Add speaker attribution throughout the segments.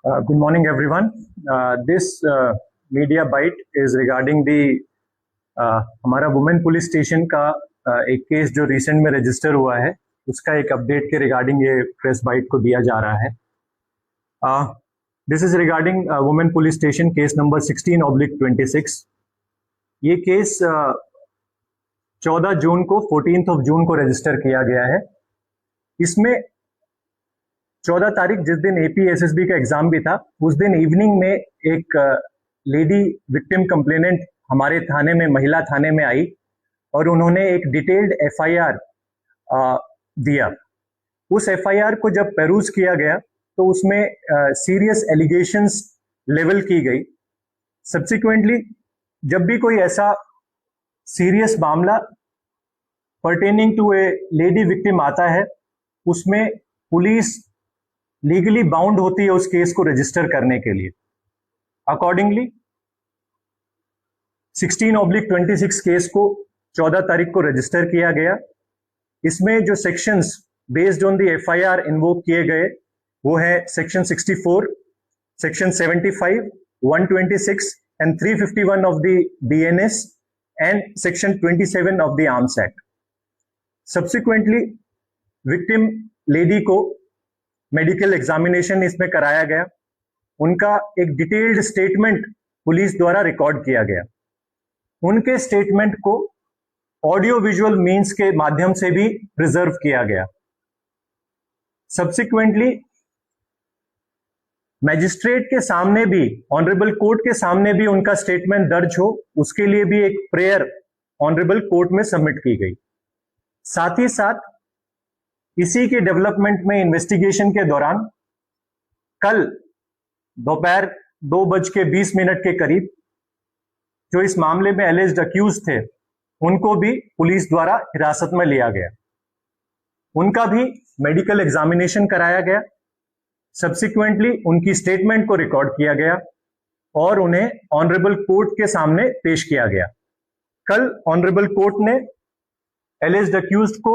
Speaker 1: Good morning, everyone. This media bite is regarding the हमारा women police station का एक case जो recent में रजिस्टर हुआ है, उसका एक अपडेट के रिगार्डिंग ये प्रेस बाइट को दिया जा रहा है. This is regarding women police station case number 16/26. ये केस 14 जून को 14 जून को रजिस्टर किया गया है. इसमें 14 तारीख जिस दिन APSSB का एग्जाम भी था, उस दिन इवनिंग में एक लेडी विक्टिम कंप्लेनेंट हमारे थाने में, महिला थाने में आई और उन्होंने एक डिटेल्ड FIR दिया. उस FIR को जब पेरूज किया गया तो उसमें सीरियस एलिगेशंस लेवल की गई. सब्सिक्वेंटली जब भी कोई ऐसा सीरियस मामला pertaining to a lady victim आता है, उसमें पुलिस लीगली बाउंड होती है उस केस को रजिस्टर करने के लिए. अकॉर्डिंगली 16/26 केस को 14 तारीख को रजिस्टर किया गया. इसमें जो sections based on the FIR invoke किए गए वो है section 64, section 75, 126 and 351 of the BNS and section 27 of the arms act. Subsequently victim lady को मेडिकल एग्जामिनेशन इसमें कराया गया. उनका एक डिटेल्ड स्टेटमेंट पुलिस द्वारा रिकॉर्ड किया गया. उनके स्टेटमेंट को ऑडियो विजुअल मीन्स के माध्यम से भी प्रिजर्व किया गया. सब्सिक्वेंटली मैजिस्ट्रेट के सामने भी, ऑनरेबल कोर्ट के सामने भी उनका स्टेटमेंट दर्ज हो, उसके लिए भी एक प्रेयर ऑनरेबल कोर्ट में सबमिट की गई. साथ ही साथ इसी के डेवलपमेंट में इन्वेस्टिगेशन के दौरान कल दोपहर 2:20 के करीब जो इस मामले में एलिज्ड अक्यूज थे, उनको भी पुलिस द्वारा हिरासत में लिया गया. उनका भी मेडिकल एग्जामिनेशन कराया गया. सब्सिक्वेंटली उनकी स्टेटमेंट को रिकॉर्ड किया गया और उन्हें ऑनरेबल कोर्ट के सामने पेश किया गया. कल ऑनरेबल कोर्ट ने एलिज्ड अक्यूज को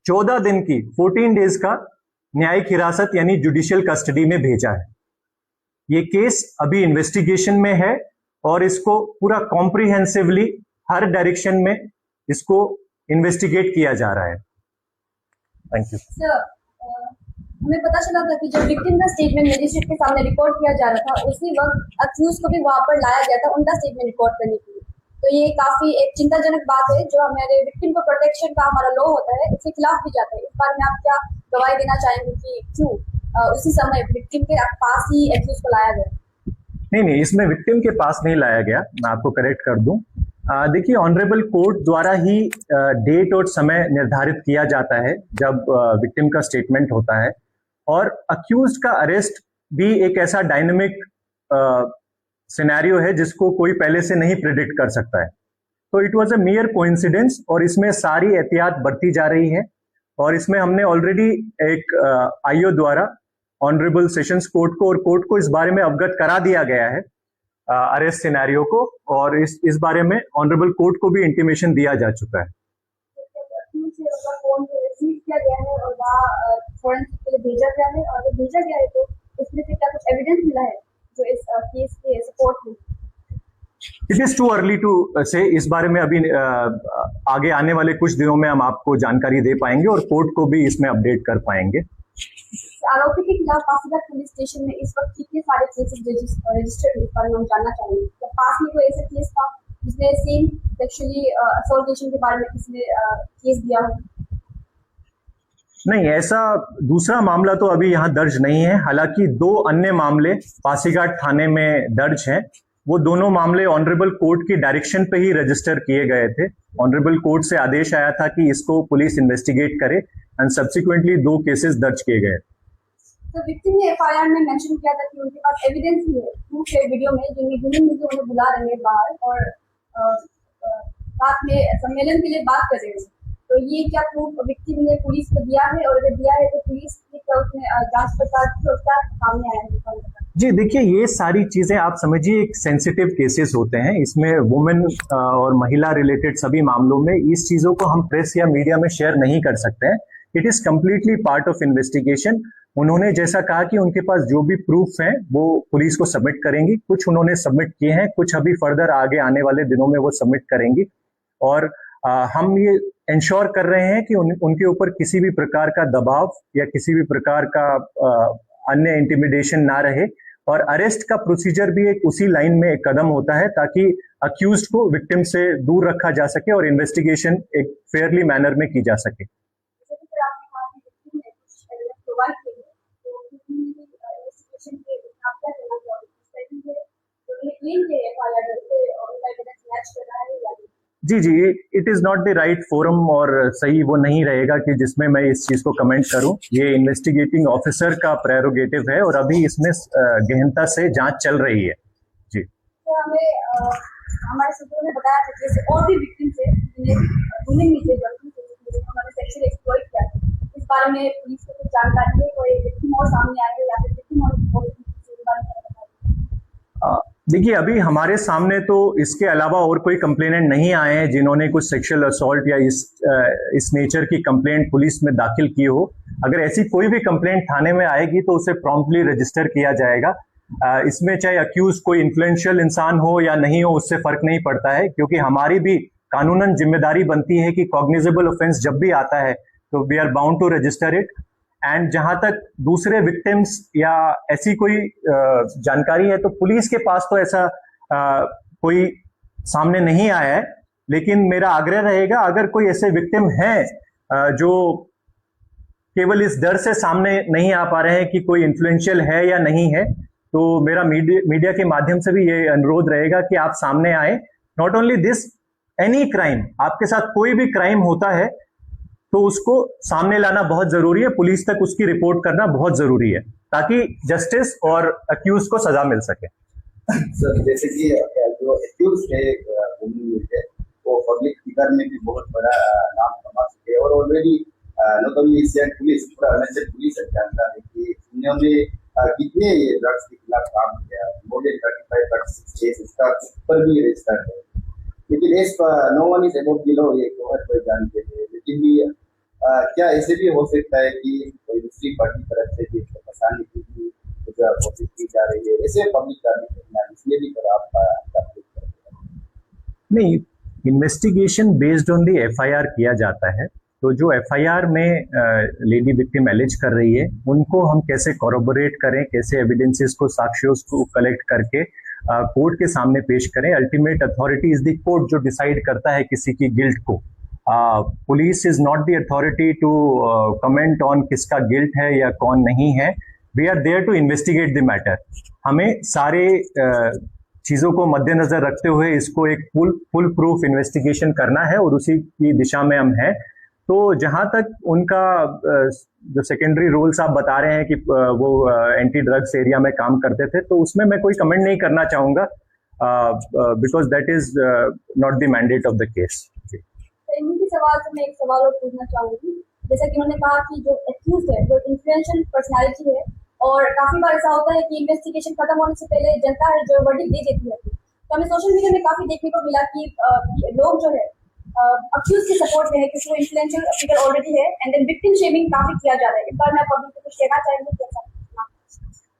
Speaker 1: 14 दिन की 14 डेज का न्यायिक हिरासत यानी जुडिशियल कस्टडी में भेजा है. ये केस अभी इन्वेस्टिगेशन में है और इसको पूरा कॉम्प्रिहेंसिवली हर डायरेक्शन में इसको इन्वेस्टिगेट किया जा रहा है. Thank you.
Speaker 2: सर, हमें पता चला था कि जब विक्टिम का स्टेटमेंट मजिस्ट्रेट के सामने रिकॉर्ड किया जा रहा था, उसी वक्त अक्यूज को भी वहां पर लाया गया था उनका स्टेटमेंट रिकॉर्ड करने के लिए. तो ये काफी एक चिंताजनक बात है जो हमारे विक्टिम को प्रोटेक्शन का हमारा लॉ होता है, उसके खिलाफ भी जाता है. इस बारे में आप क्या गवाही देना चाहेंगे कि क्यों उसी समय विक्टिम के पास ही एक्यूज को लाया गया?
Speaker 1: नहीं, इसमें विक्टिम के पास नहीं लाया गया. मैं आपको करेक्ट कर दूं. देखिए, ऑनरेबल कोर्ट द्वारा ही डेट और समय निर्धारित किया जाता है जब विक्टिम का स्टेटमेंट होता है, और अक्यूज का अरेस्ट भी एक ऐसा डायनेमिक सिनेरियो है जिसको कोई पहले से नहीं प्रिडिक्ट कर सकता है. तो इट वाज अ मियर कोइंसिडेंस और इसमें सारी एहतियात बरती जा रही है. और इसमें हमने ऑलरेडी एक IO द्वारा ऑनरेबल सेशंस कोर्ट को और कोर्ट को इस बारे में अवगत करा दिया गया है अरेस्ट सिनेरियो को, और इस बारे में ऑनरेबल कोर्ट को भी इंटीमेशन दिया जा चुका है.
Speaker 2: भेजा गया है तो इसमें से क्या कुछ एविडेंस मिला है जो इस केस के सपोर्ट में?
Speaker 1: It is too early to say. इस बारे में अभी आगे आने वाले कुछ दिनों में हम आपको जानकारी दे पाएंगे और कोर्ट को भी इसमें अपडेट कर पाएंगे.
Speaker 2: आरोपी के खिलाफ पासीघाट पुलिस स्टेशन में इस वक्त कितने सारे केसेस रजिस्टर्ड हैं, इस बारे में हम जानना चाहेंगे. तो पास में कोई ऐसा केस था जिसने सेम सेक्सुअली असोल्टेशन के बारे में किसी ने केस दिया हो?
Speaker 1: नहीं, ऐसा दूसरा मामला तो अभी यहाँ दर्ज नहीं है. हालांकि 2 अन्य मामले पासीघाट थाने में दर्ज हैं. वो दोनों मामले ऑनरेबल कोर्ट की डायरेक्शन पे ही रजिस्टर किए गए थे. ऑनरेबल कोर्ट से आदेश आया था कि इसको पुलिस इन्वेस्टिगेट करे एंड सब्सिक्वेंटली 2 केसेस दर्ज किए गए.
Speaker 2: तो विक्टिम ने FIR में मेंशन किया था कि उनके पास एविडेंस भी है, प्रूफ है वीडियो में, जो मुझे उन्हें बुला रहे हैं बाहर और साथ में सम्मेलन के लिए बात कर रहे हैं. तो ये क्या प्रूफ विक्टिम ने पुलिस को दिया है, और अगर दिया है तो पुलिस की तरफ में जांच पड़ताल की क्या सामने आया है?
Speaker 1: जी देखिए, ये सारी चीजें आप समझिए एक सेंसिटिव केसेस होते हैं. इसमें वुमेन और महिला रिलेटेड सभी मामलों में इस चीजों को हम प्रेस या मीडिया में शेयर नहीं कर सकते हैं. It is completely part of investigation. उन्होंने जैसा कहा कि उनके पास जो भी प्रूफ हैं वो पुलिस को सबमिट करेंगी, कुछ उन्होंने सबमिट किए हैं, कुछ अभी फर्दर आगे आने वाले दिनों में वो सबमिट करेंगी। और हम ये इंश्योर कर रहे हैं कि उनके ऊपर किसी भी प्रकार का दबाव या किसी भी प्रकार का अन्य इंटिमिडेशन ना रहे। और अरेस्ट का प्रोसीजर भी एक उसी लाइन में एक कदम होता है ताकि अक्यूज्ड को विक्टिम से दूर रखा जा सके और इन्वेस्टिगेशन एक फेयरली मैनर में की जा सके। जी जी, it is not the right forum और सही वो नहीं रहेगा कि जिसमें मैं इस चीज को कमेंट करूं। ये इन्वेस्टिगेटिंग ऑफिसर का प्रेरोगेटिव है और अभी इसमें गहनता से जांच चल रही है। जी,
Speaker 2: तो हमें हमारे सूत्रों ने बताया था कि जैसे और भी विक्टिम थे उन्होंने सेक्सुअल एक्सप्लॉइट किया। इस बारे में पुलिस को कुछ जानकारी है? कोई विक्टिम और सामने आई है या फिर विक्टिम और
Speaker 1: देखिए, अभी हमारे सामने तो इसके अलावा और कोई कंप्लेनेंट नहीं आए हैं जिन्होंने कुछ सेक्सुअल असॉल्ट या इस नेचर की कंप्लेंट पुलिस में दाखिल की हो। अगर ऐसी कोई भी कंप्लेंट थाने में आएगी तो उसे प्रॉम्प्टली रजिस्टर किया जाएगा। इसमें चाहे अक्यूज कोई इन्फ्लुएंशियल इंसान हो या नहीं हो, उससे फर्क नहीं पड़ता है, क्योंकि हमारी भी कानूनन जिम्मेदारी बनती है कि कॉग्निजेबल ऑफेंस जब भी आता है तो we are bound to register it. And जहां तक दूसरे विक्टिम्स या ऐसी कोई जानकारी है तो पुलिस के पास तो ऐसा कोई सामने नहीं आया है, लेकिन मेरा आग्रह रहेगा अगर कोई ऐसे विक्टिम हैं जो केवल इस डर से सामने नहीं आ पा रहे हैं कि कोई इन्फ्लुएंशियल है या नहीं है, तो मेरा मीडिया के माध्यम से भी ये अनुरोध रहेगा कि आप सामने आए। Not only this, any crime, आपके साथ कोई भी क्राइम होता है तो उसको सामने लाना बहुत जरूरी है, पुलिस तक उसकी रिपोर्ट करना बहुत जरूरी है ताकि जस्टिस और अक्यूज को सजा मिल सके।
Speaker 3: सर, जैसे कि जो अक्यूज है वो पब्लिक फिगर में भी बहुत बड़ा नाम कमा चुके हैं और ऑलरेडी नॉट ओनली पुलिस, पूरा अरुणाचल पुलिस जानता है कि उन्होंने कितने ड्रग्स के खिलाफ काम किया, मोर देन 35 36 इसका ऊपर भी रजिस्टर है। लेकिन इस no one is about the law, ये कोई जानते हैं। लेकिन भी क्या ऐसे भी हो सकता है कि कोई दूसरी पार्टी तरफ से भी फंसाने की कोशिश की जा रही है, ऐसे पब्लिक का भी इसलिए भी आप
Speaker 1: नहीं, investigation based on the FIR किया जाता है। तो जो एफआईआर में लेडी विक्टिम एलिज कर रही है उनको हम कैसे कॉरोबोरेट करें, कैसे एविडेंसेस को, साक्ष्यों को कलेक्ट करके कोर्ट के सामने पेश करें। Ultimate authority is the court जो डिसाइड करता है किसी की गिल्ट को। Police is not the authority to comment on किसका गिल्ट है या कौन नहीं है। We are there to investigate the matter. हमें सारे चीजों को मद्देनजर रखते हुए इसको एक फुल प्रूफ इन्वेस्टिगेशन करना है और उसी की दिशा में हम हैं। तो जहां तक उनका जो सेकेंडरी रोल्स आप बता रहे हैं कि वो एंटी ड्रग्स एरिया में काम करते थे, तो उसमें मैं कोई कमेंट नहीं करना चाहूंगा because that is not the mandate of the case.
Speaker 2: इनके सवाल से मैं एक सवाल और पूछना चाहूंगी। जैसा कि उन्होंने कहा कि जो एक्यूज है वो इन्फ्लुएंशियल पर्सनालिटी है और काफी बार ऐसा होता है कि इन्वेस्टिगेशन खत्म होने से पहले जनता है जो वर्डिक्ट दे देती है। तो हमें सोशल मीडिया में काफी देखने को मिला कि लोग जो है अक्यूज के सपोर्ट में है क्योंकि वो इन्फ्लुएंशियल फिगर ऑलरेडी है एंड देन विक्टिम शेमिंग काफी किया जा रहा है। इस बार मैं पब्लिक को कुछ कहना चाहूंगी कैसा?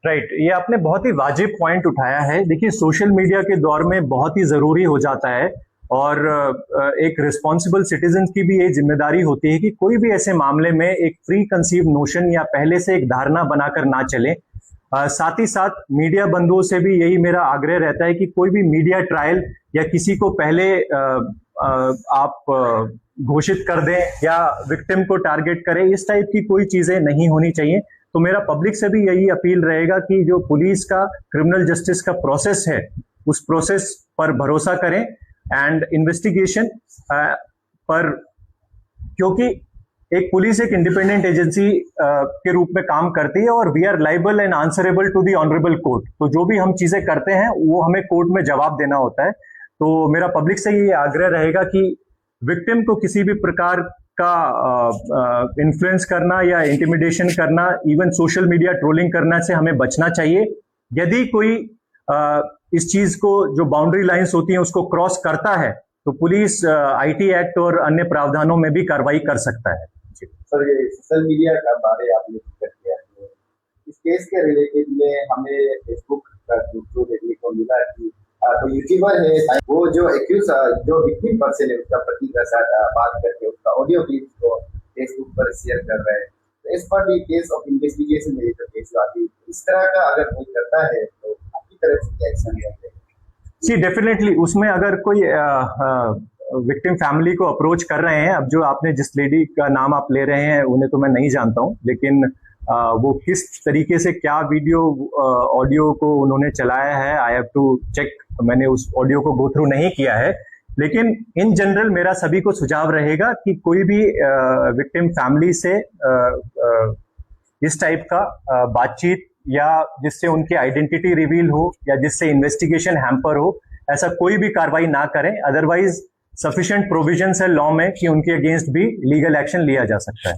Speaker 1: राइट, ये आपने बहुत ही वाजिब पॉइंट उठाया है। देखिए, सोशल मीडिया के दौर में बहुत ही जरूरी हो जाता है और एक रिस्पॉन्सिबल सिटीजन की भी ये जिम्मेदारी होती है कि कोई भी ऐसे मामले में एक प्री कंसीव नोशन या पहले से एक धारणा बनाकर ना चले। साथ ही साथ मीडिया बंधुओं से भी यही मेरा आग्रह रहता है कि कोई भी मीडिया ट्रायल या किसी को पहले आप घोषित कर दें या विक्टिम को टारगेट करें, इस टाइप की कोई चीजें नहीं होनी चाहिए। तो मेरा पब्लिक से भी यही अपील रहेगा कि जो पुलिस का क्रिमिनल जस्टिस का प्रोसेस है उस प्रोसेस पर भरोसा करें एंड इन्वेस्टिगेशन पर, क्योंकि एक पुलिस एक इंडिपेंडेंट एजेंसी के रूप में काम करती है और we are liable and answerable to the honourable court. तो जो भी हम चीजें करते हैं वो हमें कोर्ट में जवाब देना होता है। तो मेरा पब्लिक से ये आग्रह रहेगा कि विक्टिम को किसी भी प्रकार का इन्फ्लुएंस करना या इंटिमिडेशन करना, इवन सोशल मीडिया ट्रोलिंग करना से हमें बचना चाहिए। यदि कोई इस चीज को, जो बाउंड्री लाइंस होती हैं, उसको क्रॉस करता है तो पुलिस आईटी एक्ट और अन्य प्रावधानों में भी कार्रवाई कर सकता है। जी
Speaker 3: सर ये सोशल मीडिया का बारे आपने जिक्र किया, तो इस केस के रिलेटेड में हमें फेसबुक का जो देखने को मिला कि तो यूट्यूबर है वो जो एक्यूज जो विक्टिम पर्सन है उसका पति का साथ बात करके उसका ऑडियो क्लिप को फेसबुक पर शेयर कर रहे हैं। तो इस पर भी केस ऑफ इन्वेस्टिगेशन में जो केस आती है इस तरह का अगर कोई करता है तो आपकी तरफ से क्या एक्शन लेते हैं?
Speaker 1: जी डेफिनेटली उसमें अगर कोई विक्टिम फैमिली को अप्रोच कर रहे हैं, अब जो आपने जिस लेडी का नाम आप ले रहे हैं उन्हें तो मैं नहीं जानता हूं, लेकिन वो किस तरीके से क्या वीडियो ऑडियो को उन्होंने चलाया है आई हैव टू चेक। मैंने उस ऑडियो को गो थ्रू नहीं किया है, लेकिन इन जनरल मेरा सभी को सुझाव रहेगा कि कोई भी विक्टिम फैमिली से इस टाइप का बातचीत या जिससे उनकी आइडेंटिटी रिवील हो या जिससे इन्वेस्टिगेशन हैम्पर हो, ऐसा कोई भी कार्रवाई ना करें। अदरवाइज सफिशिएंट प्रोविजंस है लॉ में कि उनके अगेंस्ट भी लीगल एक्शन लिया जा सकता है।